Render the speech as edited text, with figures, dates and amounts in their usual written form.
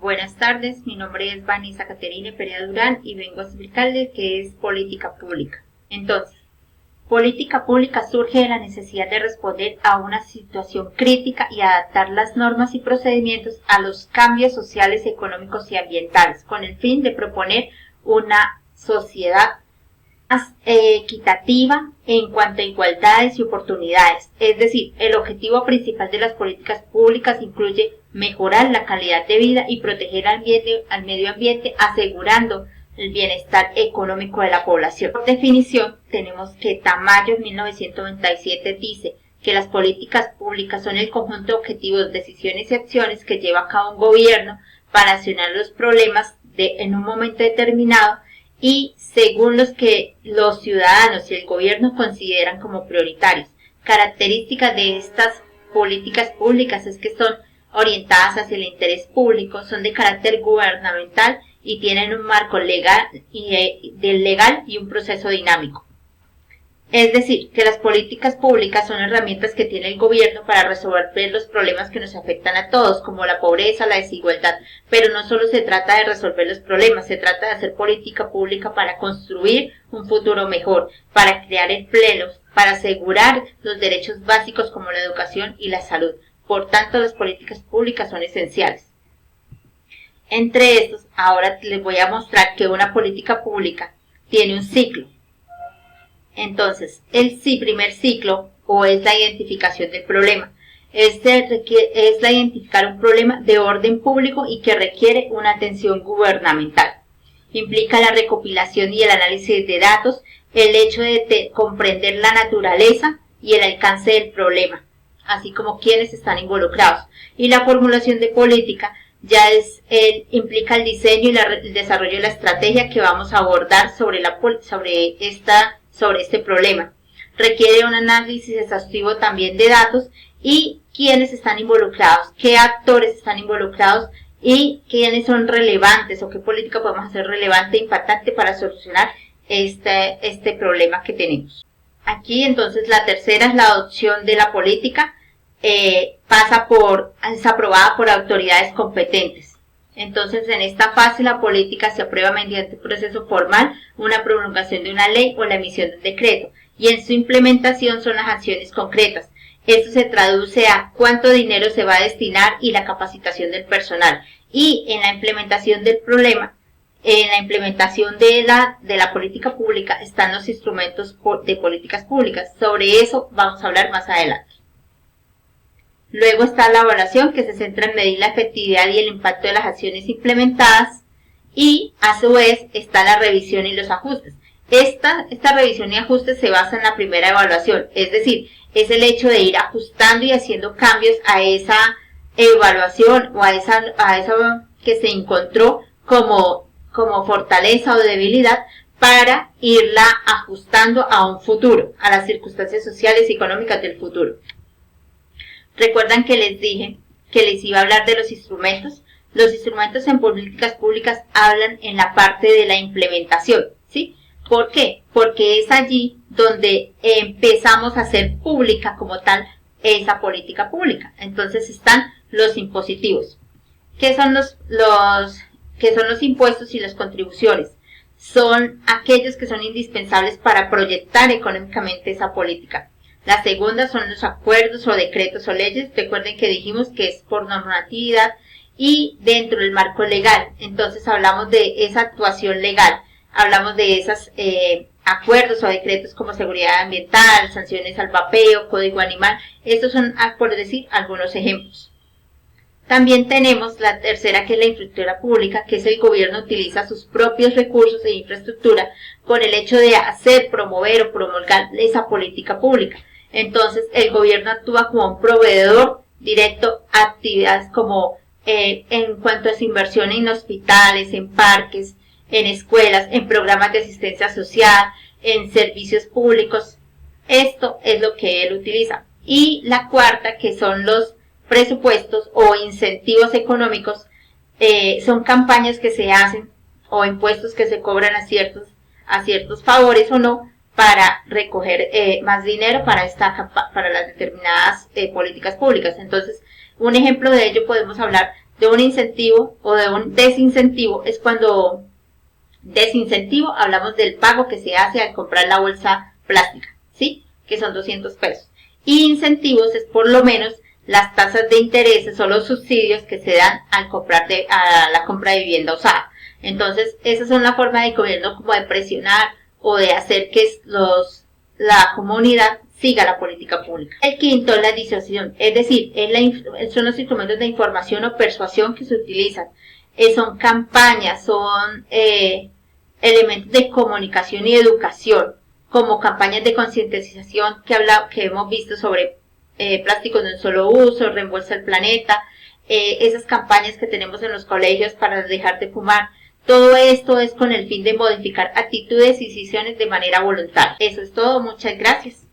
Buenas tardes, mi nombre es Vanessa Caterina Perea Durán y vengo a explicarles qué es política pública. Entonces, política pública surge de la necesidad de responder a una situación crítica y adaptar las normas y procedimientos a los cambios sociales, económicos y ambientales, con el fin de proponer una sociedad más equitativa en cuanto a igualdades y oportunidades. Es decir, el objetivo principal de las políticas públicas incluye mejorar la calidad de vida y proteger al medio ambiente, asegurando el bienestar económico de la población. Por definición, tenemos que Tamayo en 1997 dice que las políticas públicas son el conjunto de objetivos, decisiones y acciones que lleva a cabo un gobierno para accionar los problemas en un momento determinado y según los que los ciudadanos y el gobierno consideran como prioritarios. Características de estas políticas públicas es que son orientadas hacia el interés público, son de carácter gubernamental y tienen un marco legal y un proceso dinámico. Es decir, que las políticas públicas son herramientas que tiene el gobierno para resolver los problemas que nos afectan a todos, como la pobreza, la desigualdad, pero no solo se trata de resolver los problemas, se trata de hacer política pública para construir un futuro mejor, para crear empleos, para asegurar los derechos básicos como la educación y la salud. Por tanto, las políticas públicas son esenciales. Entre estos, ahora les voy a mostrar que una política pública tiene un ciclo. Entonces, el primer ciclo es la identificación del problema. Es la identificar un problema de orden público y que requiere una atención gubernamental. Implica la recopilación y el análisis de datos, el hecho de comprender la naturaleza y el alcance del problema, así como quienes están involucrados. Y la formulación de política implica el diseño y el desarrollo de la estrategia que vamos a abordar sobre este problema. Requiere un análisis exhaustivo también de datos y quiénes están involucrados, qué actores están involucrados y quiénes son relevantes o qué política podemos hacer relevante e impactante para solucionar este problema que tenemos. Aquí entonces la tercera es la adopción de la política, es aprobada por autoridades competentes. Entonces, en esta fase la política se aprueba mediante un proceso formal, una promulgación de una ley o la emisión de un decreto, y en su implementación son las acciones concretas. Esto se traduce a cuánto dinero se va a destinar y la capacitación del personal. Y en la implementación del problema, en la implementación de la política pública están los instrumentos de políticas públicas. Sobre eso vamos a hablar más adelante. Luego está la evaluación, que se centra en medir la efectividad y el impacto de las acciones implementadas, y a su vez está la revisión y los ajustes. Esta revisión y ajustes se basa en la primera evaluación, es decir, es el hecho de ir ajustando y haciendo cambios a esa evaluación o a esa que se encontró como fortaleza o debilidad, para irla ajustando a un futuro, a las circunstancias sociales y económicas del futuro. Recuerdan que les dije que les iba a hablar de los instrumentos. Los instrumentos en políticas públicas hablan en la parte de la implementación, ¿sí? ¿Por qué? Porque es allí donde empezamos a hacer pública como tal esa política pública. Entonces están los impositivos. ¿Qué son los impuestos y las contribuciones? Son aquellos que son indispensables para proyectar económicamente esa política. La segunda son los acuerdos o decretos o leyes. Recuerden que dijimos que es por normatividad y dentro del marco legal. Entonces hablamos de esa actuación legal. Hablamos de esos acuerdos o decretos como seguridad ambiental, sanciones al vapeo, código animal. Estos son, por decir, algunos ejemplos. También tenemos la tercera, que es la infraestructura pública, que es el gobierno utiliza sus propios recursos e infraestructura con el hecho de hacer, promover o promulgar esa política pública. Entonces, el gobierno actúa como un proveedor directo a actividades como en cuanto a su inversión en hospitales, en parques, en escuelas, en programas de asistencia social, en servicios públicos. Esto es lo que él utiliza. Y la cuarta, que son los presupuestos o incentivos económicos, son campañas que se hacen o impuestos que se cobran a ciertos favores o no, para recoger más dinero para las determinadas políticas públicas. Entonces, un ejemplo de ello podemos hablar de un incentivo o de un desincentivo es cuando desincentivo hablamos del pago que se hace al comprar la bolsa plástica, ¿sí? Que son 200 pesos. Y incentivos es por lo menos las tasas de intereses o los subsidios que se dan al comprar a la compra de vivienda usada. Entonces, esas son la forma del gobierno como de presionar o de hacer que la comunidad siga la política pública. El quinto es la disuasión, es decir, son los instrumentos de información o persuasión que se utilizan. Son campañas, son elementos de comunicación y educación, como campañas de concientización que hemos visto sobre plásticos de un solo uso, reembolsa el planeta, esas campañas que tenemos en los colegios para dejar de fumar. Todo esto es con el fin de modificar actitudes y decisiones de manera voluntaria. Eso es todo, muchas gracias.